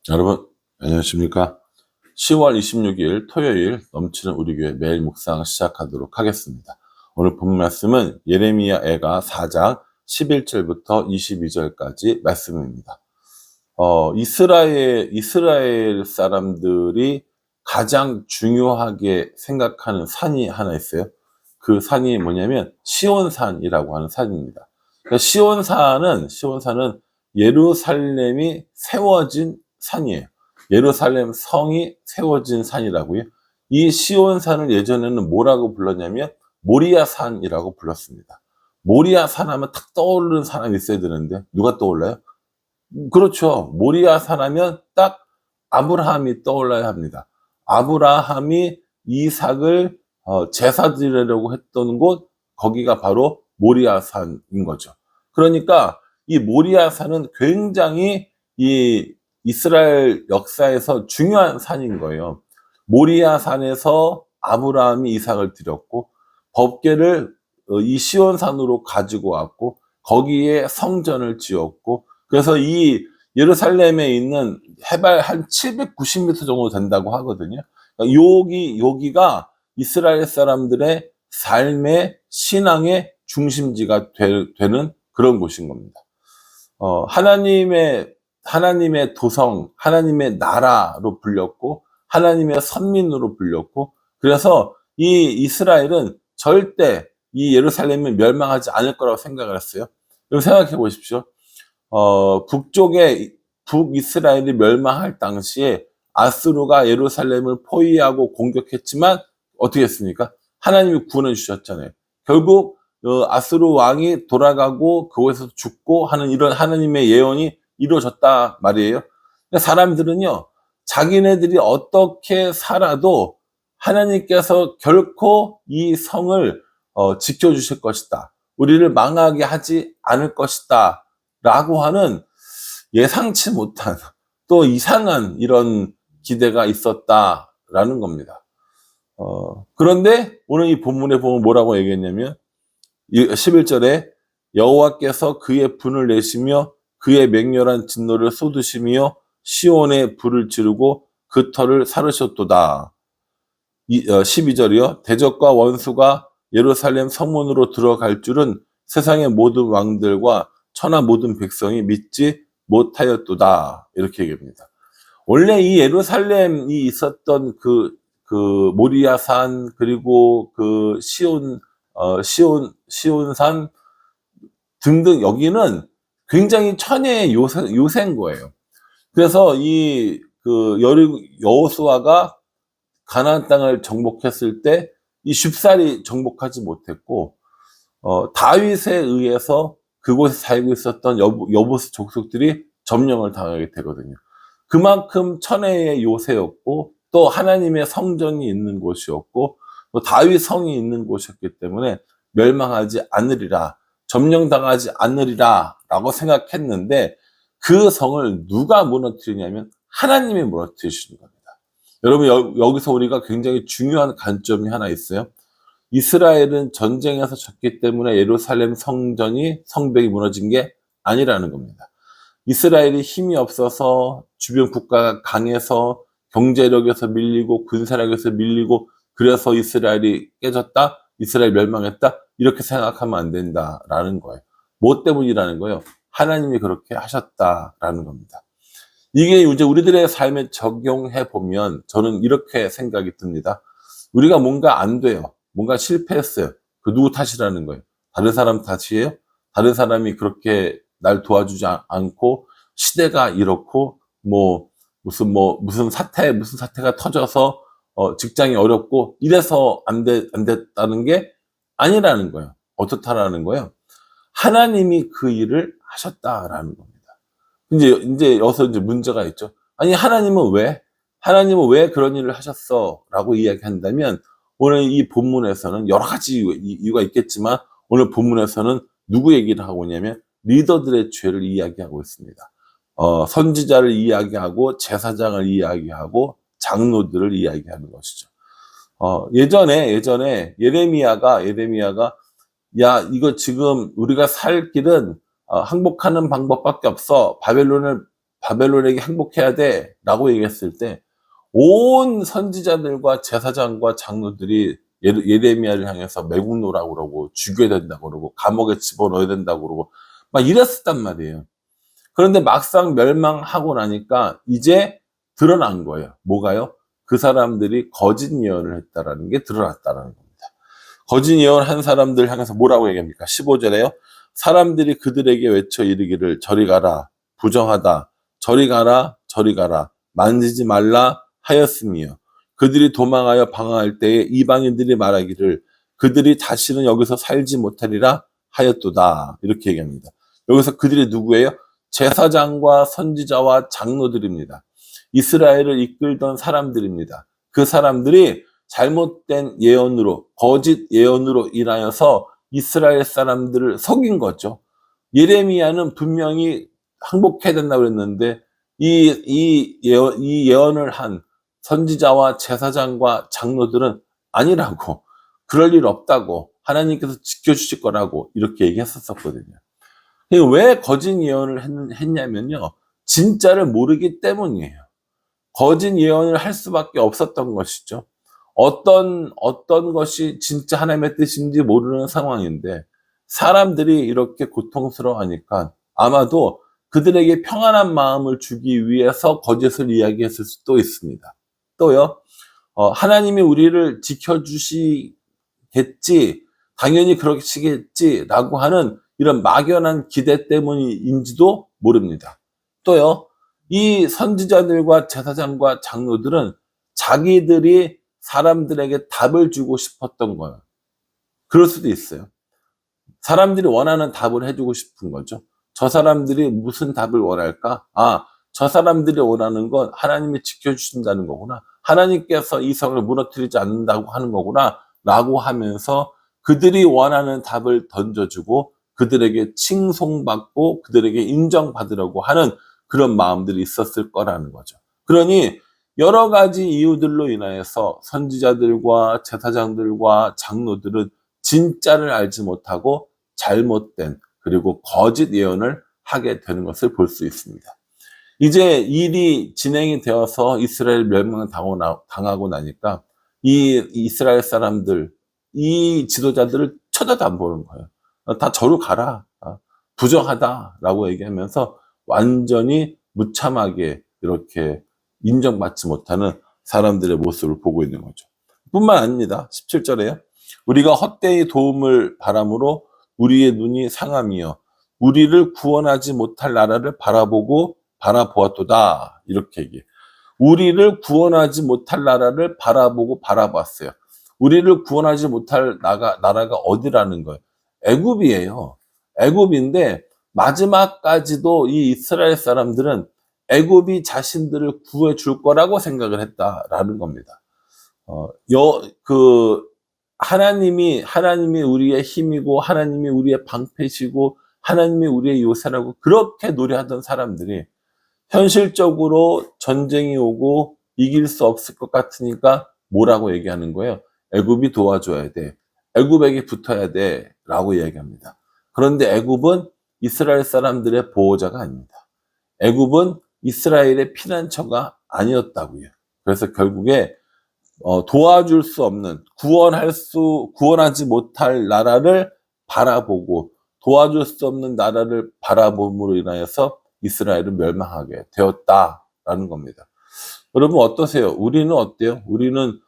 여러분, 안녕하십니까? 10월 26일 토요일 넘치는 우리 교회 매일 묵상 시작하도록 하겠습니다. 오늘 본 말씀은 예레미야 애가 4장 11절부터 22절까지 말씀입니다. 이스라엘 사람들이 가장 중요하게 생각하는 산이 하나 있어요. 그 산이 뭐냐면 시온산이라고 하는 산입니다. 그러니까 시온산은 예루살렘이 세워진 산이에요. 예루살렘 성이 세워진 산이라고요. 이 시온산을 예전에는 뭐라고 불렀냐면 모리아산이라고 불렀습니다. 모리아산 하면 탁 떠오르는 사람이 있어야 되는데 누가 떠올라요? 그렇죠. 모리아산 하면 딱 아브라함이 떠올라야 합니다. 아브라함이 이삭을 제사 드리려고 했던 곳, 거기가 바로 모리아산인 거죠. 그러니까 이 모리아산은 굉장히 이 이스라엘 역사에서 중요한 산인 거예요. 모리아산에서 아브라함이 이삭을 드렸고 법궤를 이 시온산으로 가지고 왔고 거기에 성전을 지었고, 그래서 이 예루살렘에 있는 해발 한 790m 정도 된다고 하거든요. 여기가 이스라엘 사람들의 삶의 신앙의 중심지가 되는 그런 곳인 겁니다. 하나님의 도성, 하나님의 나라로 불렸고, 하나님의 선민으로 불렸고, 그래서 이 이스라엘은 절대 이 예루살렘이 멸망하지 않을 거라고 생각을 했어요. 여러분 생각해 보십시오. 북이스라엘이 멸망할 당시에 아수르가 예루살렘을 포위하고 공격했지만 어떻게 했습니까? 하나님이 구원해 주셨잖아요. 결국 아수르 왕이 돌아가고 그곳에서 죽고 하는 이런 하나님의 예언이 이루어졌다 말이에요. 사람들은요, 자기네들이 어떻게 살아도 하나님께서 결코 이 성을 지켜주실 것이다, 우리를 망하게 하지 않을 것이다 라고 하는 예상치 못한 또 이상한 이런 기대가 있었다라는 겁니다. 그런데 오늘 이 본문에 보면 뭐라고 얘기했냐면 11절에 여호와께서 그의 분을 내시며 그의 맹렬한 진노를 쏟으시며 시온에 불을 지르고 그 터를 사르셨도다. 12절이요. 대적과 원수가 예루살렘 성문으로 들어갈 줄은 세상의 모든 왕들과 천하 모든 백성이 믿지 못하였도다. 이렇게 얘기합니다. 원래 이 예루살렘이 있었던 그 모리아산, 그리고 그 시온산 등등, 여기는 굉장히 천혜의 요새인 거예요. 그래서 여호수아가 가나안 땅을 정복했을 때 이 쉽사리 정복하지 못했고, 다윗에 의해서 그곳에 살고 있었던 여부스 족속들이 점령을 당하게 되거든요. 그만큼 천혜의 요새였고, 또 하나님의 성전이 있는 곳이었고, 또 다윗 성이 있는 곳이었기 때문에 멸망하지 않으리라, 점령당하지 않으리라 라고 생각했는데, 그 성을 누가 무너뜨리냐면 하나님이 무너뜨리시는 겁니다. 여러분, 여기서 우리가 굉장히 중요한 관점이 하나 있어요. 이스라엘은 전쟁에서 졌기 때문에 예루살렘 성벽이 무너진 게 아니라는 겁니다. 이스라엘이 힘이 없어서, 주변 국가가 강해서, 경제력에서 밀리고 군사력에서 밀리고, 그래서 이스라엘이 깨졌다, 이스라엘 멸망했다, 이렇게 생각하면 안 된다라는 거예요. 뭐 때문이라는 거예요? 하나님이 그렇게 하셨다라는 겁니다. 이게 이제 우리들의 삶에 적용해 보면 저는 이렇게 생각이 듭니다. 우리가 뭔가 안 돼요. 뭔가 실패했어요. 그 누구 탓이라는 거예요? 다른 사람 탓이에요? 다른 사람이 그렇게 날 도와주지 않고, 시대가 이렇고, 무슨 사태가 터져서 직장이 어렵고 이래서 안 됐다는 게 아니라는 거예요. 어떻다라는 거예요? 하나님이 그 일을 하셨다라는 겁니다. 이제 여기서 이제 문제가 있죠. 아니, 하나님은 왜 그런 일을 하셨어? 라고 이야기한다면, 오늘 이 본문에서는 여러 가지 이유가 있겠지만, 오늘 본문에서는 누구 얘기를 하고 있냐면, 리더들의 죄를 이야기하고 있습니다. 선지자를 이야기하고, 제사장을 이야기하고, 장로들을 이야기하는 것이죠. 예전에 예레미야가, 야, 이거 지금 우리가 살 길은 항복하는 방법밖에 없어. 바벨론에게 항복해야 돼 라고 얘기했을 때 온 선지자들과 제사장과 장로들이 예레미야를 향해서 매국노라고 그러고 죽여야 된다고 그러고 감옥에 집어넣어야 된다고 그러고 막 이랬었단 말이에요. 그런데 막상 멸망하고 나니까 이제 드러난 거예요. 뭐가요? 그 사람들이 거짓 예언을 했다라는 게 드러났다라는 겁니다. 거짓 예언한 사람들 향해서 뭐라고 얘기합니까? 15절에요. 사람들이 그들에게 외쳐 이르기를 저리 가라, 부정하다, 저리 가라, 저리 가라, 만지지 말라 하였으며 그들이 도망하여 방황할 때에 이방인들이 말하기를 그들이 다시는 여기서 살지 못하리라 하였도다. 이렇게 얘기합니다. 여기서 그들이 누구예요? 제사장과 선지자와 장로들입니다. 이스라엘을 이끌던 사람들입니다. 그 사람들이 잘못된 예언으로, 거짓 예언으로 인하여서 이스라엘 사람들을 속인 거죠. 예레미야는 분명히 항복해야 된다고 그랬는데 이 예언을 한 선지자와 제사장과 장로들은 아니라고, 그럴 일 없다고, 하나님께서 지켜주실 거라고 이렇게 얘기했었거든요. 왜 거짓 예언을 했냐면요, 진짜를 모르기 때문이에요. 거짓 예언을 할 수밖에 없었던 것이죠. 어떤 것이 진짜 하나님의 뜻인지 모르는 상황인데 사람들이 이렇게 고통스러워하니까 아마도 그들에게 평안한 마음을 주기 위해서 거짓을 이야기했을 수도 있습니다. 또요, 하나님이 우리를 지켜주시겠지, 당연히 그러시겠지라고 하는 이런 막연한 기대 때문인지도 모릅니다. 또요, 이 선지자들과 제사장과 장로들은 자기들이 사람들에게 답을 주고 싶었던 거예요. 그럴 수도 있어요. 사람들이 원하는 답을 해주고 싶은 거죠. 저 사람들이 무슨 답을 원할까? 아, 저 사람들이 원하는 건 하나님이 지켜주신다는 거구나. 하나님께서 이 성을 무너뜨리지 않는다고 하는 거구나. 라고 하면서 그들이 원하는 답을 던져주고 그들에게 칭송받고 그들에게 인정받으려고 하는 그런 마음들이 있었을 거라는 거죠. 그러니 여러 가지 이유들로 인하여서 선지자들과 제사장들과 장로들은 진짜를 알지 못하고 잘못된 그리고 거짓 예언을 하게 되는 것을 볼 수 있습니다. 이제 일이 진행이 되어서 이스라엘 멸망을 당하고 나니까 이 이스라엘 사람들, 이 지도자들을 쳐다도 안 보는 거예요. 다 저로 가라, 부정하다라고 얘기하면서 완전히 무참하게 이렇게 인정받지 못하는 사람들의 모습을 보고 있는 거죠. 뿐만 아닙니다. 17절에요. 우리가 헛되이 도움을 바람으로 우리의 눈이 상함이여 우리를 구원하지 못할 나라를 바라보았도다. 이렇게 얘기해요. 우리를 구원하지 못할 나라를 바라봤어요. 우리를 구원하지 못할 나라가 어디라는 거예요? 애굽이에요. 애굽인데 마지막까지도 이 이스라엘 사람들은 애굽이 자신들을 구해줄 거라고 생각을 했다라는 겁니다. 하나님이 우리의 힘이고 하나님이 우리의 방패시고 하나님이 우리의 요새라고 그렇게 노래하던 사람들이 현실적으로 전쟁이 오고 이길 수 없을 것 같으니까 뭐라고 얘기하는 거예요? 애굽이 도와줘야 돼. 애굽에게 붙어야 돼. 라고 얘기합니다. 그런데 애굽은 이스라엘 사람들의 보호자가 아닙니다. 애굽은 이스라엘의 피난처가 아니었다고요. 그래서 결국에 도와줄 수 없는, 구원하지 못할 나라를 바라보고 도와줄 수 없는 나라를 바라봄으로 인하여서 이스라엘은 멸망하게 되었다라는 겁니다. 여러분 어떠세요? 우리는 어때요? 우리는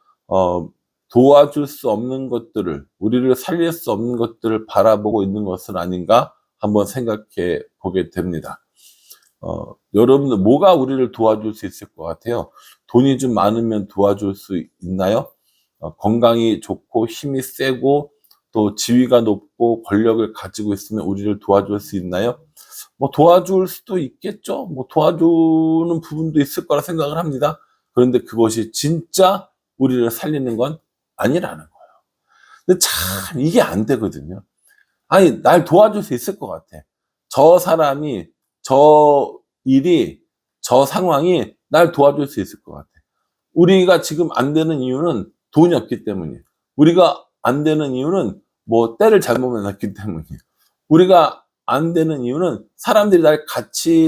도와줄 수 없는 것들을, 우리를 살릴 수 없는 것들을 바라보고 있는 것은 아닌가 한번 생각해 보게 됩니다. 여러분들 뭐가 우리를 도와줄 수 있을 것 같아요? 돈이 좀 많으면 도와줄 수 있나요? 건강이 좋고 힘이 세고 또 지위가 높고 권력을 가지고 있으면 우리를 도와줄 수 있나요? 뭐 도와줄 수도 있겠죠. 뭐 도와주는 부분도 있을 거라 생각을 합니다. 그런데 그것이 진짜 우리를 살리는 건 아니라는 거예요. 근데 참 이게 안 되거든요. 아니, 날 도와줄 수 있을 것 같아. 저 사람이, 저 일이, 저 상황이 날 도와줄 수 있을 것 같아. 우리가 지금 안 되는 이유는 돈이 없기 때문이에요. 우리가 안 되는 이유는 뭐 때를 잘못 만났기 때문이에요. 우리가 안 되는 이유는 사람들이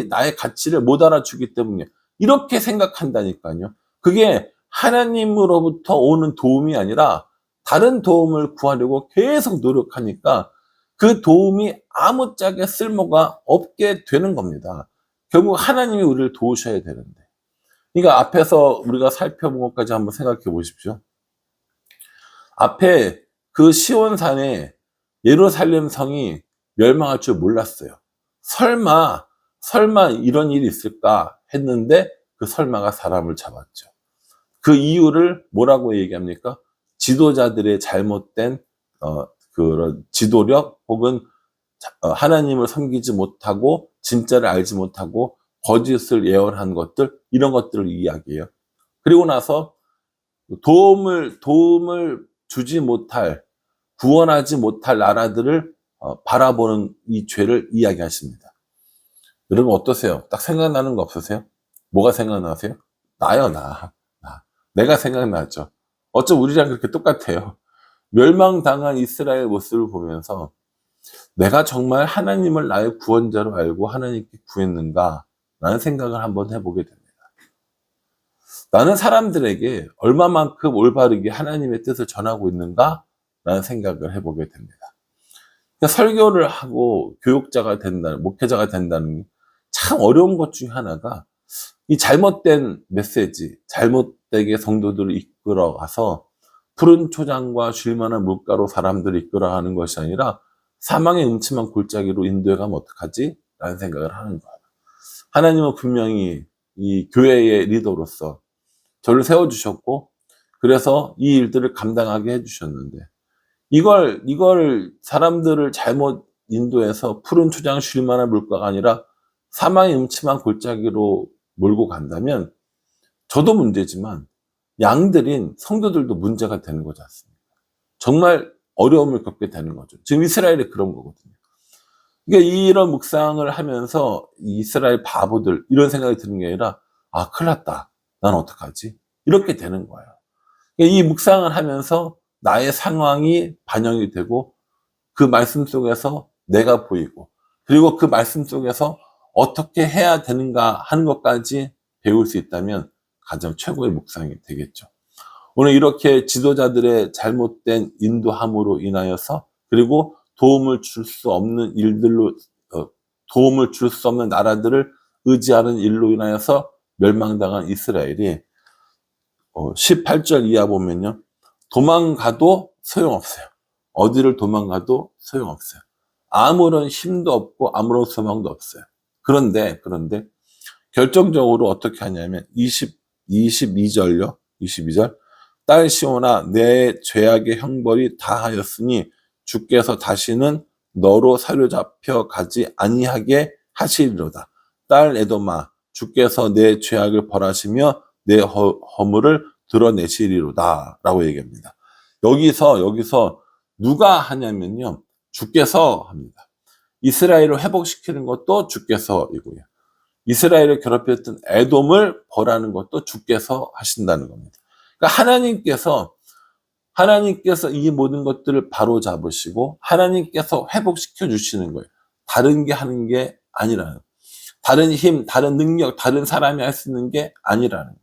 나의 가치를 못 알아주기 때문이에요. 이렇게 생각한다니까요. 그게 하나님으로부터 오는 도움이 아니라 다른 도움을 구하려고 계속 노력하니까 그 도움이 아무짝에 쓸모가 없게 되는 겁니다. 결국 하나님이 우리를 도우셔야 되는데. 그러니까 앞에서 우리가 살펴본 것까지 한번 생각해 보십시오. 앞에 그 시온산에 예루살렘 성이 멸망할 줄 몰랐어요. 설마 이런 일이 있을까 했는데 그 설마가 사람을 잡았죠. 그 이유를 뭐라고 얘기합니까? 지도자들의 잘못된 그런 지도력 혹은 하나님을 섬기지 못하고 진짜를 알지 못하고 거짓을 예언한 것들, 이런 것들을 이야기해요. 그리고 나서 도움을 주지 못할, 구원하지 못할 나라들을 바라보는 이 죄를 이야기하십니다. 여러분 어떠세요? 딱 생각나는 거 없으세요? 뭐가 생각나세요? 나요, 나. 내가 생각나죠. 어쩜 우리랑 그렇게 똑같아요. 멸망당한 이스라엘 모습을 보면서 내가 정말 하나님을 나의 구원자로 알고 하나님께 구했는가? 라는 생각을 한번 해보게 됩니다. 나는 사람들에게 얼마만큼 올바르게 하나님의 뜻을 전하고 있는가? 라는 생각을 해보게 됩니다. 그러니까 설교를 하고 교육자가 된다는, 목회자가 된다는 게 참 어려운 것 중에 하나가 이 잘못된 메시지, 잘못되게 성도들을 이끌어가서 푸른 초장과 쉴만한 물가로 사람들을 이끌어가는 것이 아니라 사망의 음침한 골짜기로 인도해가면 어떡하지? 라는 생각을 하는 거예요. 하나님은 분명히 이 교회의 리더로서 저를 세워주셨고, 그래서 이 일들을 감당하게 해주셨는데, 이걸 사람들을 잘못 인도해서 푸른 초장 쉴만한 물가가 아니라 사망의 음침한 골짜기로 몰고 간다면 저도 문제지만 양들인 성도들도 문제가 되는 거지 않습니까? 정말 어려움을 겪게 되는 거죠. 지금 이스라엘이 그런 거거든요. 그러니까 이런 묵상을 하면서 이스라엘 바보들 이런 생각이 드는 게 아니라 큰일 났다. 난 어떡하지? 이렇게 되는 거예요. 그러니까 이 묵상을 하면서 나의 상황이 반영이 되고 그 말씀 속에서 내가 보이고 그리고 그 말씀 속에서 어떻게 해야 되는가 하는 것까지 배울 수 있다면 가장 최고의 묵상이 되겠죠. 오늘 이렇게 지도자들의 잘못된 인도함으로 인하여서 그리고 도움을 줄 수 없는 일들로 도움을 줄 수 없는 나라들을 의지하는 일로 인하여서 멸망당한 이스라엘이 18절 이하 보면요. 도망가도 소용없어요. 어디를 도망가도 소용없어요. 아무런 힘도 없고 아무런 소망도 없어요. 그런데 결정적으로 어떻게 하냐면 22절요. 22절. 딸 시온아 내 죄악의 형벌이 다하였으니 주께서 다시는 너로 사로잡혀 가지 아니하게 하시리로다. 딸 에돔아 주께서 내 죄악을 벌하시며 내 허물을 드러내시리로다 라고 얘기합니다. 여기서 누가 하냐면요. 주께서 합니다. 이스라엘을 회복시키는 것도 주께서이고요. 이스라엘을 괴롭혔던 에돔을 벌하는 것도 주께서 하신다는 겁니다. 그러니까 하나님께서 이 모든 것들을 바로 잡으시고 하나님께서 회복시켜 주시는 거예요. 다른 게 하는 게 아니라는 거예요. 다른 힘, 다른 능력, 다른 사람이 할 수 있는 게 아니라는 거예요.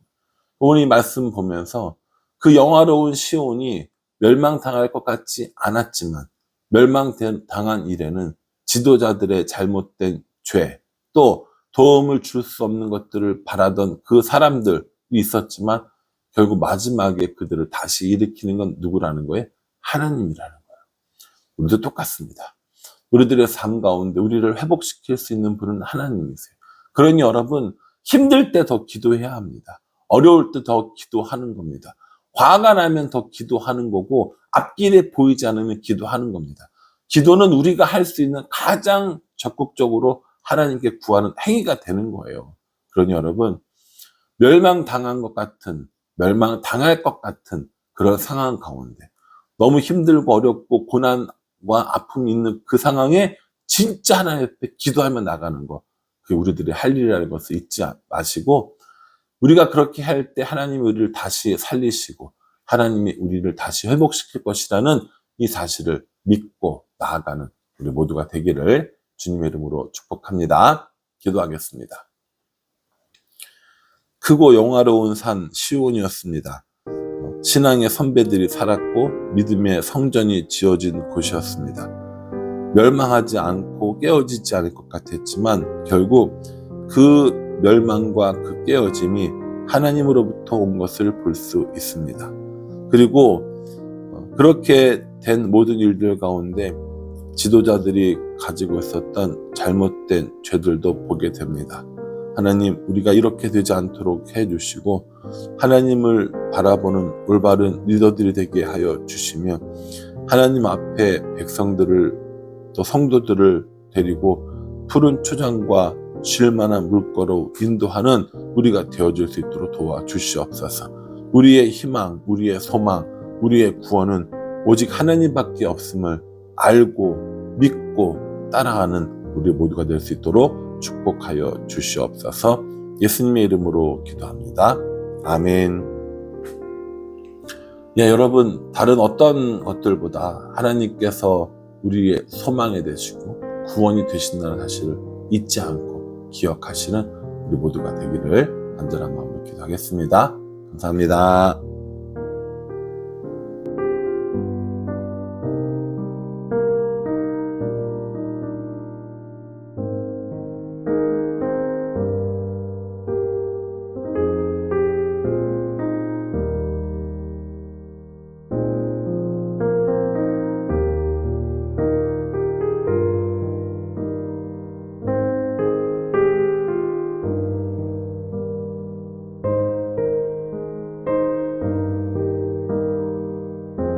오늘 이 말씀 보면서 그 영화로운 시온이 멸망당할 것 같지 않았지만 멸망당한 일에는 지도자들의 잘못된 죄, 또 도움을 줄 수 없는 것들을 바라던 그 사람들이 있었지만 결국 마지막에 그들을 다시 일으키는 건 누구라는 거예요? 하나님이라는 거예요. 우리도 똑같습니다. 우리들의 삶 가운데 우리를 회복시킬 수 있는 분은 하나님이세요. 그러니 여러분 힘들 때 더 기도해야 합니다. 어려울 때 더 기도하는 겁니다. 화가 나면 더 기도하는 거고 앞길에 보이지 않으면 기도하는 겁니다. 기도는 우리가 할 수 있는 가장 적극적으로 하나님께 구하는 행위가 되는 거예요. 그러니 여러분 멸망당할 것 같은 그런 상황 가운데 너무 힘들고 어렵고 고난과 아픔이 있는 그 상황에 진짜 하나님 앞에 기도하며 나가는 것, 그게 우리들이 할 일이라는 것을 잊지 마시고 우리가 그렇게 할 때 하나님이 우리를 다시 살리시고 하나님이 우리를 다시 회복시킬 것이라는 이 사실을 믿고 나아가는 우리 모두가 되기를 주님의 이름으로 축복합니다. 기도하겠습니다. 크고 영화로운 산 시온이었습니다. 신앙의 선배들이 살았고 믿음의 성전이 지어진 곳이었습니다. 멸망하지 않고 깨어지지 않을 것 같았지만 결국 그 멸망과 그 깨어짐이 하나님으로부터 온 것을 볼 수 있습니다. 그리고 그렇게 된 모든 일들 가운데 지도자들이 가지고 있었던 잘못된 죄들도 보게 됩니다. 하나님, 우리가 이렇게 되지 않도록 해주시고 하나님을 바라보는 올바른 리더들이 되게 하여 주시며 하나님 앞에 백성들을 또 성도들을 데리고 푸른 초장과 쉴만한 물가로 인도하는 우리가 되어줄 수 있도록 도와주시옵소서. 우리의 희망, 우리의 소망, 우리의 구원은 오직 하나님밖에 없음을 알고 믿고 따라가는 우리 모두가 될 수 있도록 축복하여 주시옵소서. 예수님의 이름으로 기도합니다. 아멘. 예, 여러분, 다른 어떤 것들보다 하나님께서 우리의 소망이 되시고 구원이 되신다는 사실을 잊지 않고 기억하시는 우리 모두가 되기를 간절한 마음으로 기도하겠습니다. 감사합니다.